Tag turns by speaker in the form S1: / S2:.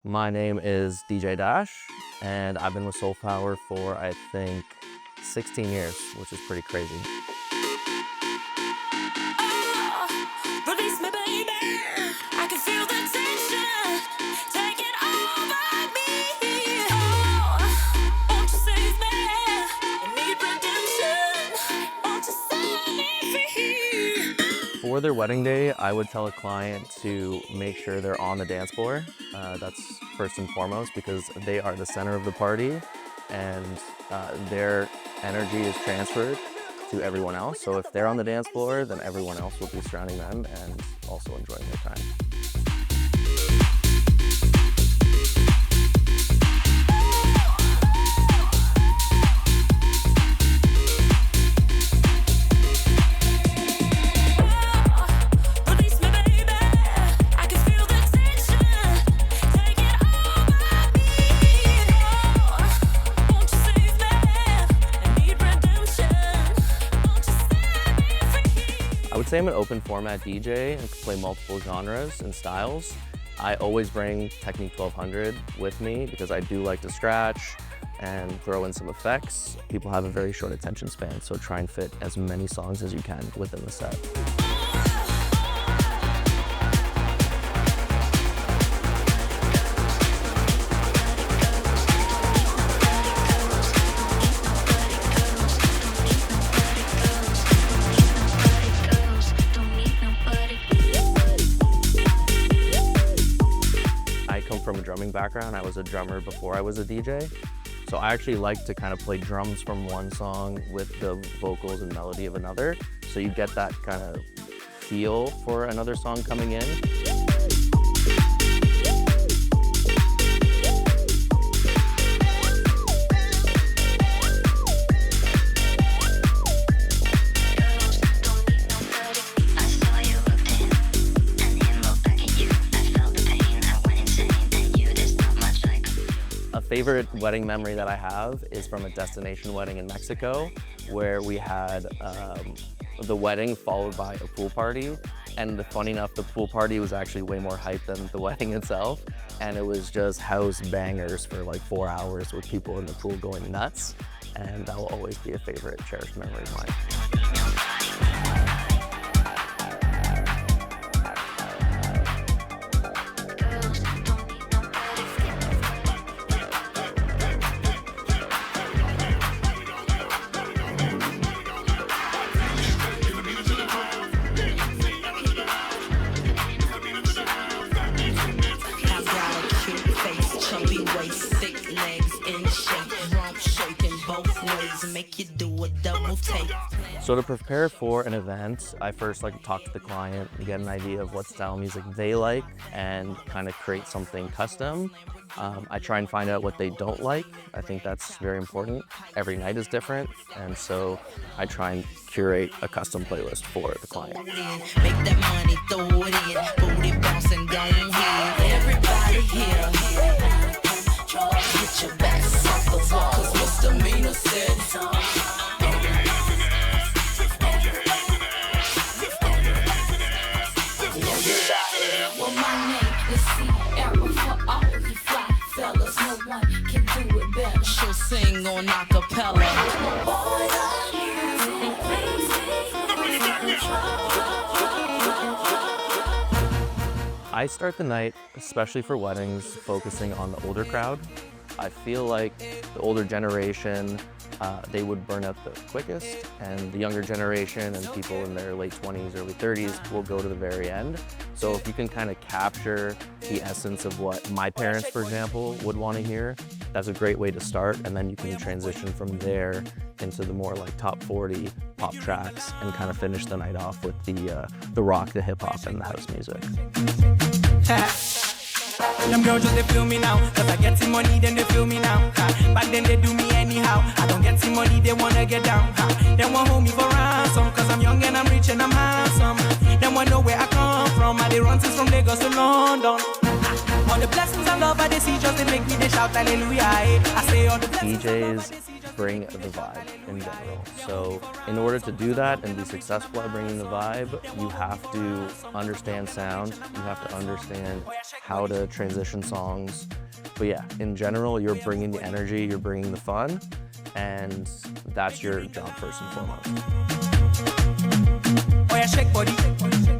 S1: My name is DJ Dash, and I've been with Soulpower for, I think, 16 years, which is pretty crazy.
S2: Release me, baby. I can feel the tension taking over me. Oh, won't you save me? I need redemption. Won't you set me free?
S1: For their wedding day, I would tell a client to make sure they're on the dance floor. That's first and foremost because they are the center of the party, and their energy is transferred to everyone else. So if they're on the dance floor, then everyone else will be surrounding them and also enjoying their time.
S2: Release me, baby. I can feel the tension taking over me. Oh, won't you save me? I need redemption. Won't you set me free?
S1: I would say I'm an open format DJ and can play multiple genres and styles. I always bring Technique 1200 with me because I do like to scratch and throw in some effects. People have a very short attention span, so try and fit as many songs as you can within the set. I come from a drumming background. I was a drummer before I was a DJ. So I actually like to kind of play drums from one song with the vocals and melody of another. So you get that kind of feel for another song coming in. A favorite wedding memory that I have is from a destination wedding in Mexico where we had the wedding followed by a pool party. And funny enough, the pool party was actually way more hype than the wedding itself. And it was just house bangers for like 4 hours with people in the pool going nuts. And that will always be a favorite cherished memory of mine.
S3: I've got a cute face, chubby waist, thick legs in shape, rump shaking both ways, make you do a double take.
S1: So to prepare for an event, I first like to talk to the client and get an idea of what style of music they like and kind of create something custom. I try and find out what they don't like. I think that's very important. Every night is different, and so I try and curate a custom playlist for the client.
S3: Make that money, throw it in, booty bouncing, don't hit. Everybody here, get your backs off the wall, 'cause misdemeanor said.
S2: Well, my name is Sierra for all you fly fellas. No one can do it better.
S3: She'll sing on acapella.
S2: Boy, I need
S1: I start the night, especially for weddings, focusing on the older crowd. I feel like the older generation, they would burn out the quickest, and the younger generation and people in their late 20s, early 30s will go to the very end. So if you can kind of capture the essence of what my parents, for example, would want to hear, that's a great way to start, and then you can transition from there into the more like top 40 pop tracks and kind of finish the night off with the rock, the hip hop, and the house music.
S4: Them girls just they feel me now, 'cause I get some money, then they feel me now. Back then they do me anyhow. I don't get some money, they wanna get down. They want hold me for ransom, 'cause I'm young and I'm rich and I'm handsome. They want know where I come from. I they run since from Lagos to London. All the blessings and love I they see just they make me they shout hallelujah. I say all the blessings and love I
S1: DJs
S4: they see just
S1: bring the vibe in general. So in order to do that and be successful at bringing the vibe, you have to understand sound, you have to understand how to transition songs. But yeah, in general, you're bringing the energy, you're bringing the fun, and that's your job first and foremost.
S4: Oh yeah, shake body.